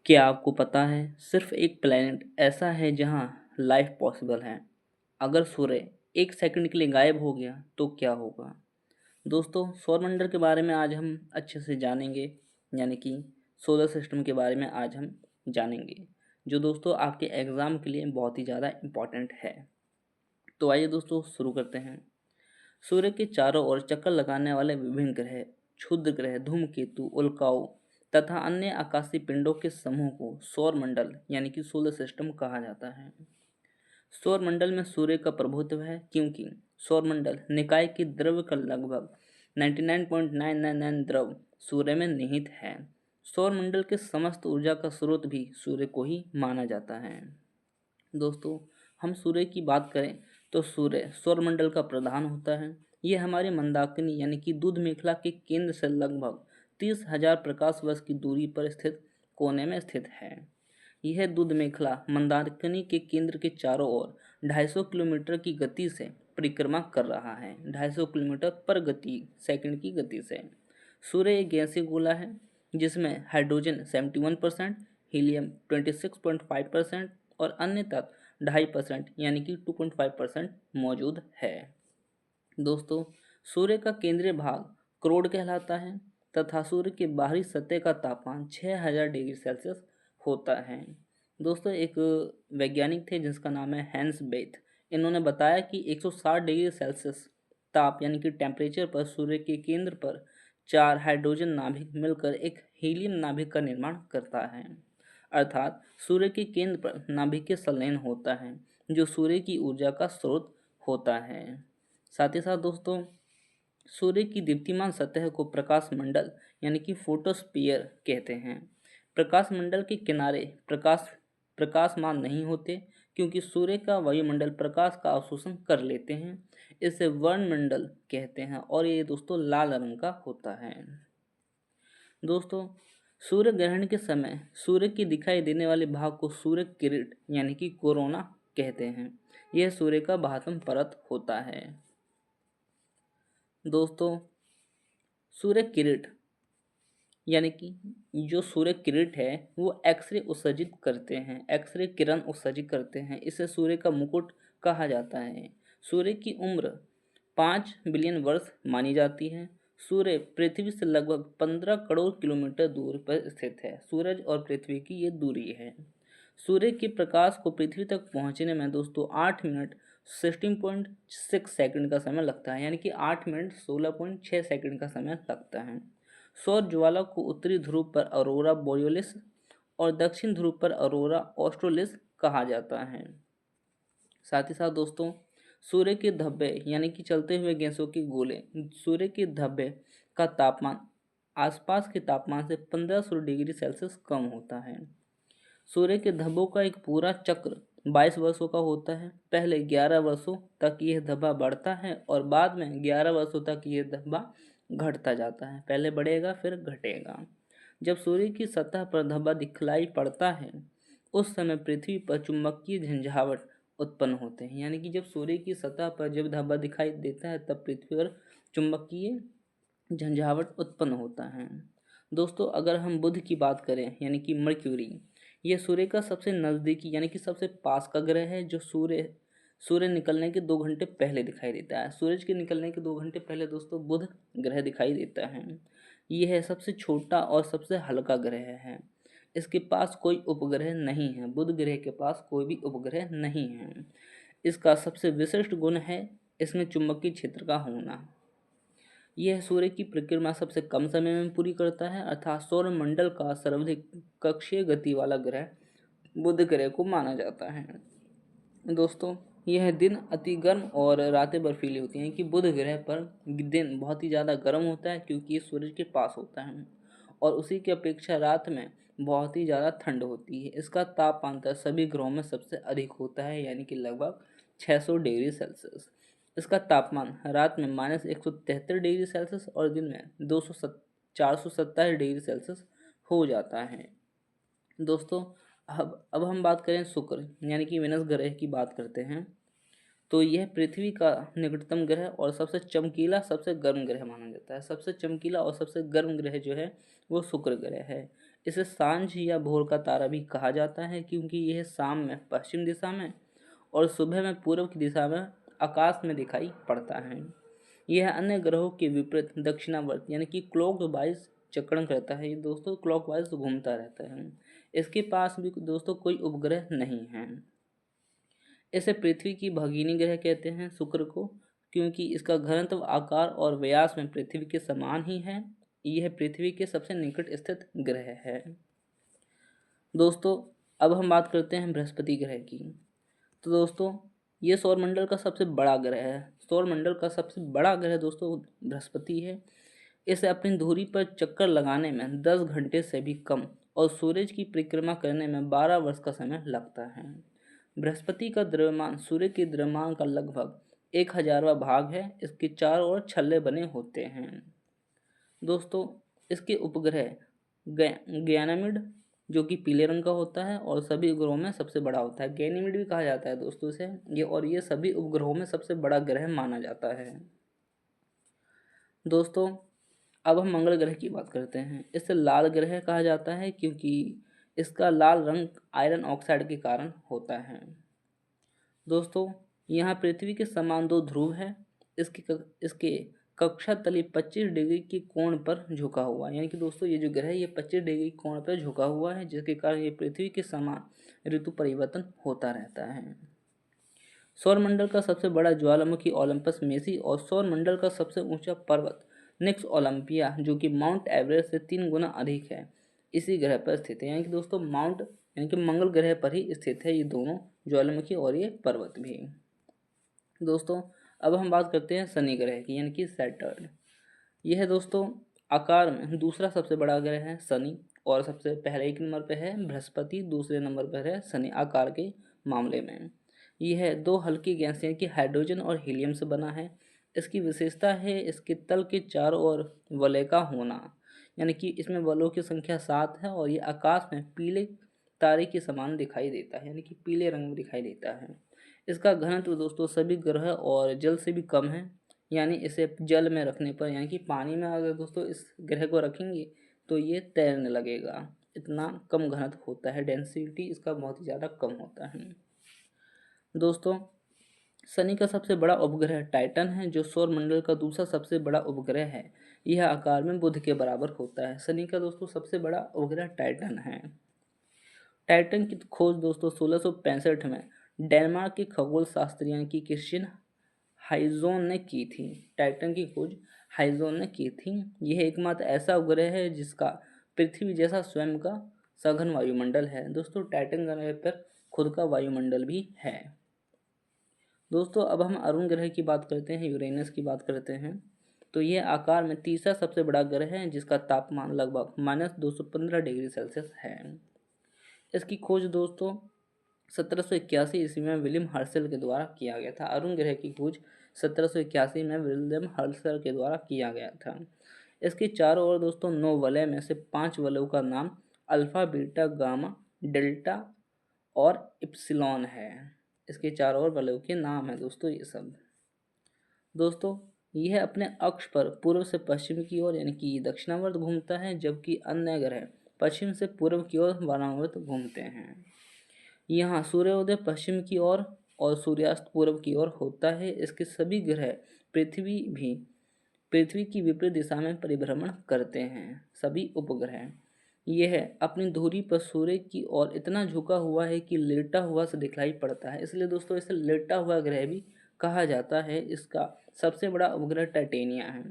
क्या आपको पता है सिर्फ एक प्लेनेट ऐसा है जहां लाइफ पॉसिबल है? अगर सूर्य एक सेकंड के लिए गायब हो गया तो क्या होगा? दोस्तों, सौरमंडल के बारे में आज हम अच्छे से जानेंगे, यानी कि सोलर सिस्टम के बारे में आज हम जानेंगे, जो दोस्तों आपके एग्ज़ाम के लिए बहुत ही ज़्यादा इम्पोर्टेंट है। तो आइए दोस्तों शुरू करते हैं। सूर्य के चारों ओर चक्कर लगाने वाले विभिन्न ग्रह, क्षुद्र ग्रह, धूमकेतु, उल्काओं तथा अन्य आकाशीय पिंडों के समूह को सौर मंडल यानी कि सोलर सिस्टम कहा जाता है। सौर मंडल में सूर्य का प्रभुत्व है क्योंकि सौर मंडल निकाय के द्रव्य का लगभग 99.999 द्रव सूर्य में निहित है। सौर मंडल के समस्त ऊर्जा का स्रोत भी सूर्य को ही माना जाता है। दोस्तों, हम सूर्य की बात करें तो सूर्य सौरमंडल का प्रधान होता है। यह हमारे मंदाकिनी यानी कि दूध मेखला के केंद्र से लगभग 30,000 प्रकाश वर्ष की दूरी पर स्थित कोने में स्थित है। यह दूध मेखला मंदाकिनी के केंद्र के चारों ओर 250 किलोमीटर की गति से परिक्रमा कर रहा है। 250 किलोमीटर पर गति सेकंड की गति से। सूर्य एक गैसीय गोला है जिसमें हाइड्रोजन 71%, हीलियम 26.5% और अन्य तत्व 2.5% यानी कि 2.5% मौजूद है। दोस्तों, सूर्य का केंद्रीय भाग क्रोड कहलाता है तथा सूर्य के बाहरी सतह का तापमान 6000 डिग्री सेल्सियस होता है। दोस्तों, एक वैज्ञानिक थे जिसका नाम है हैंस बेथ। इन्होंने बताया कि 160 डिग्री सेल्सियस ताप यानी कि टेम्परेचर पर सूर्य के केंद्र पर 4 हाइड्रोजन नाभिक मिलकर एक हीलियम नाभिक का निर्माण करता है। अर्थात सूर्य के केंद्र पर नाभिकीय संलयन होता है जो सूर्य की ऊर्जा का स्रोत होता है। साथ ही साथ दोस्तों, सूर्य की दीप्तिमान सतह को प्रकाश मंडल यानी कि फोटोस्फीयर कहते हैं। प्रकाश मंडल के किनारे प्रकाशमान नहीं होते क्योंकि सूर्य का वायुमंडल प्रकाश का अवशोषण कर लेते हैं। इसे वर्णमंडल कहते हैं और ये दोस्तों लाल रंग का होता है। दोस्तों, सूर्य ग्रहण के समय सूर्य की दिखाई देने वाले भाग को सूर्य किरीट यानी कि कोरोना कहते हैं। यह सूर्य का बाहतम परत होता है। दोस्तों, सूर्य किरीट यानी कि जो सूर्य किरीट है वो एक्सरे उत्सर्जित करते हैं, एक्सरे किरण उत्सर्जित करते हैं। इसे सूर्य का मुकुट कहा जाता है। सूर्य की उम्र 5 बिलियन वर्ष मानी जाती है। सूर्य पृथ्वी से लगभग 15 करोड़ किलोमीटर दूर पर स्थित है। सूरज और पृथ्वी की ये दूरी है। सूर्य के प्रकाश को पृथ्वी तक पहुंचने में दोस्तों 8 मिनट 16.6 सेकंड का समय लगता है, यानी कि 8 मिनट 16.6 सेकंड का समय लगता है। सौर ज्वाला को उत्तरी ध्रुव पर अरोरा बोरियोलिस और दक्षिण ध्रुव पर अरोरा ऑस्ट्रेलिस कहा जाता है। साथ ही साथ दोस्तों, सूर्य के धब्बे यानी कि चलते हुए गैसों के गोले, सूर्य के धब्बे का तापमान आसपास के तापमान से 1500 डिग्री सेल्सियस कम होता है। सूर्य के धब्बों का एक पूरा चक्र 22 वर्षों का होता है। पहले 11 वर्षों तक यह धब्बा बढ़ता है और बाद में 11 वर्षों तक यह धब्बा घटता जाता है। पहले बढ़ेगा फिर घटेगा। जब सूर्य की सतह पर धब्बा दिखलाई पड़ता है उस समय पृथ्वी पर चुंबकीय झंझावट उत्पन्न होते हैं, यानी कि जब सूर्य की सतह पर जब धब्बा दिखाई देता है तब पृथ्वी पर चुंबकीय झंझावट उत्पन्न होता है। दोस्तों, अगर हम बुध की बात करें यानी कि मर्क्यूरी, यह सूर्य का सबसे नज़दीकी यानी कि सबसे पास का ग्रह है जो सूर्य निकलने के 2 घंटे पहले दिखाई देता है। सूरज के निकलने के 2 घंटे पहले दोस्तों बुध ग्रह दिखाई देता है। यह सबसे छोटा और सबसे हल्का ग्रह है। इसके पास कोई उपग्रह नहीं है। बुध ग्रह के पास कोई भी उपग्रह नहीं है। इसका सबसे विशिष्ट गुण है इसमें चुंबकीय क्षेत्र का होना। यह सूर्य की परिक्रमा सबसे कम समय में पूरी करता है, अर्थात सौर मंडल का सर्वाधिक कक्षीय गति वाला ग्रह बुध ग्रह को माना जाता है। दोस्तों, यह दिन अति गर्म और रातें बर्फीली होती हैं कि बुध ग्रह पर दिन बहुत ही ज़्यादा गर्म होता है क्योंकि ये सूरज के पास होता है और उसी की अपेक्षा रात में बहुत ही ज़्यादा ठंड होती है। इसका तापमान सभी ग्रहों में सबसे अधिक होता है, यानी कि लगभग 600 डिग्री सेल्सियस। इसका तापमान रात में -173 डिग्री सेल्सियस और दिन में 427 डिग्री सेल्सियस हो जाता है। दोस्तों, अब हम बात करें शुक्र यानी कि वेनस ग्रह की बात करते हैं। तो यह पृथ्वी का निकटतम ग्रह और सबसे चमकीला सबसे गर्म ग्रह माना जाता है। सबसे चमकीला और सबसे गर्म ग्रह जो है वो शुक्र ग्रह है। इसे सांझ या भोर का तारा भी कहा जाता है क्योंकि यह शाम में पश्चिम दिशा में और सुबह में पूर्व की दिशा में आकाश में दिखाई पड़ता है। यह अन्य ग्रहों के विपरीत दक्षिणावर्त यानी कि क्लॉकवाइज चक्रण करता है। ये दोस्तों क्लॉकवाइज घूमता रहता है। इसके पास भी दोस्तों कोई उपग्रह नहीं है। इसे पृथ्वी की भगिनी ग्रह कहते हैं शुक्र को, क्योंकि इसका घनत्व, आकार और व्यास में पृथ्वी के समान ही है। यह पृथ्वी के सबसे निकट स्थित ग्रह है। दोस्तों अब हम बात करते हैं बृहस्पति ग्रह की। तो दोस्तों ये सौरमंडल का सबसे बड़ा ग्रह है। सौरमंडल का सबसे बड़ा ग्रह दोस्तों बृहस्पति है। इसे अपनी धुरी पर चक्कर लगाने में 10 घंटे से भी कम और सूरज की परिक्रमा करने में 12 वर्ष का समय लगता है। बृहस्पति का द्रव्यमान सूर्य के द्रव्यमान का लगभग 1,000वां भाग है। इसके चारों ओर छल्ले बने होते हैं। दोस्तों इसके उपग्रह गैनामिड जो कि पीले रंग का होता है और सभी उपग्रहों में सबसे बड़ा होता है। गैनीमिड भी कहा जाता है दोस्तों इसे। ये सभी उपग्रहों में सबसे बड़ा ग्रह माना जाता है। दोस्तों अब हम मंगल ग्रह की बात करते हैं। इसे लाल ग्रह कहा जाता है क्योंकि इसका लाल रंग आयरन ऑक्साइड के कारण होता है। दोस्तों यहाँ पृथ्वी के समान 2 ध्रुव है। इसके कक्षा तली 25 डिग्री के कोण पर झुका हुआ है। यानी कि दोस्तों ये जो ग्रह है ये 25 डिग्री कोण पर झुका हुआ है, जिसके कारण ये पृथ्वी के समान ऋतु परिवर्तन होता रहता है। सौरमंडल का सबसे बड़ा ज्वालामुखी ओलंपस मेसी और सौरमंडल का सबसे ऊंचा पर्वत निक्स ओलंपिया जो कि माउंट एवरेस्ट से 3 गुना अधिक है, इसी ग्रह पर स्थित है। यानी कि दोस्तों यानी कि मंगल ग्रह पर ही स्थित है ये दोनों ज्वालामुखी और ये पर्वत भी। दोस्तों अब हम बात करते हैं शनि ग्रह की यानी कि सैटर्न। यह दोस्तों आकार में दूसरा सबसे बड़ा ग्रह है शनि, और सबसे पहले 1 नंबर पर है बृहस्पति, दूसरे नंबर पर है शनि आकार के मामले में। यह 2 हल्की गैस यानी कि हाइड्रोजन और हीलियम से बना है। इसकी विशेषता है इसके तल के चारों ओर वलय का होना, यानी कि इसमें वलयों की संख्या 7 है और ये आकाश में पीले तारे के समान दिखाई देता है, यानी कि पीले रंग में दिखाई देता है। इसका घनत्व दोस्तों सभी ग्रह और जल से भी कम है, यानी इसे जल में रखने पर यानी कि पानी में अगर दोस्तों इस ग्रह को रखेंगे तो ये तैरने लगेगा। इतना कम घनत्व होता है, डेंसिटी इसका बहुत ही ज़्यादा कम होता है। दोस्तों शनि का सबसे बड़ा उपग्रह टाइटन है जो सौरमंडल का दूसरा सबसे बड़ा उपग्रह है। यह आकार में बुध के बराबर होता है। शनि का दोस्तों सबसे बड़ा उपग्रह टाइटन है। टाइटन की खोज दोस्तों 1665 में डेनमार्क के खगोल शास्त्री यानी कि क्रिश्चियन हाइजोन ने की थी। टाइटन की खोज हाइजोन ने की थी। यह एकमात्र ऐसा उपग्रह है जिसका पृथ्वी जैसा स्वयं का सघन वायुमंडल है। दोस्तों टाइटन ग्रह पर खुद का वायुमंडल भी है। दोस्तों अब हम अरुण ग्रह की बात करते हैं, यूरेनस की बात करते हैं। तो यह आकार में तीसरा सबसे बड़ा ग्रह है जिसका तापमान लगभग -215 डिग्री सेल्सियस है। इसकी खोज दोस्तों 1781 ईस्वी में विलियम हर्शल के द्वारा किया गया था। अरुण ग्रह की खोज 1781 में विलियम हर्शल के द्वारा किया गया था। इसके चारों ओर दोस्तों 9 वलय में से 5 वलयों का नाम अल्फा, बीटा, गामा, डेल्टा और इप्सिलॉन है। इसके चारों ओर वलयों के नाम है दोस्तों ये सब। दोस्तों यह अपने अक्ष पर पूर्व से पश्चिम की ओर यानी कि दक्षिणावर्त घूमता है, जबकि अन्य ग्रह पश्चिम से पूर्व की ओर वामावर्त घूमते हैं। यहाँ सूर्योदय पश्चिम की ओर और सूर्यास्त पूर्व की ओर होता है। इसके सभी ग्रह पृथ्वी की विपरीत दिशा में परिभ्रमण करते हैं। सभी उपग्रह यह अपनी धुरी पर सूर्य की ओर इतना झुका हुआ है कि लेटा हुआ से दिखलाई पड़ता है, इसलिए दोस्तों इसे लेटा हुआ ग्रह भी कहा जाता है। इसका सबसे बड़ा उपग्रह टाइटेनिया है।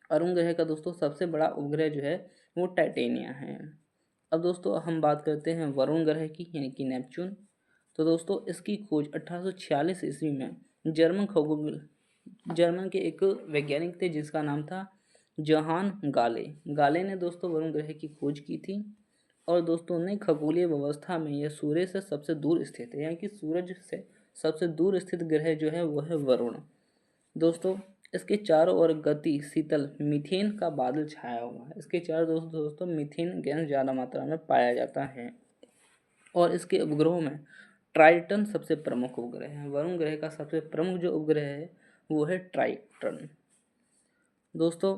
अरुण ग्रह का दोस्तों सबसे बड़ा उपग्रह जो है वो टाइटेनिया है। अब दोस्तों हम बात करते हैं वरुण ग्रह की यानी कि नेपच्यून। तो दोस्तों इसकी खोज 1846 ईस्वी में जर्मन के एक वैज्ञानिक थे जिसका नाम था जोहान गाले ने दोस्तों वरुण ग्रह की खोज की थी। और दोस्तों ने खगोलीय व्यवस्था में यह सूर्य से सबसे दूर स्थित है, यानी कि सूरज से सबसे दूर स्थित ग्रह जो है वह है वरुण। दोस्तों इसके चारों ओर गति शीतल मीथेन का बादल छाया हुआ है। इसके चारों दोस्तों मीथेन गैस ज़्यादा मात्रा में पाया जाता है। और इसके उपग्रहों में ट्राइटन सबसे प्रमुख उपग्रह है। वरुण ग्रह का सबसे प्रमुख जो उपग्रह है वो है ट्राइटन। दोस्तों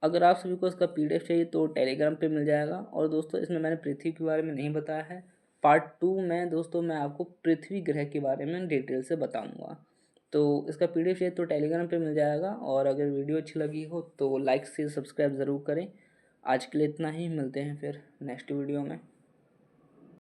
अगर आप सभी को इसका PDF चाहिए तो टेलीग्राम पे मिल जाएगा। और दोस्तों इसमें मैंने पृथ्वी के बारे में नहीं बताया है, पार्ट 2 में दोस्तों मैं आपको पृथ्वी ग्रह के बारे में डिटेल से बताऊँगा। तो इसका PDF चाहिए तो टेलीग्राम पे मिल जाएगा। और अगर वीडियो अच्छी लगी हो तो लाइक शेयर सब्सक्राइब ज़रूर करें। आज के लिए इतना ही, मिलते हैं फिर नेक्स्ट वीडियो में।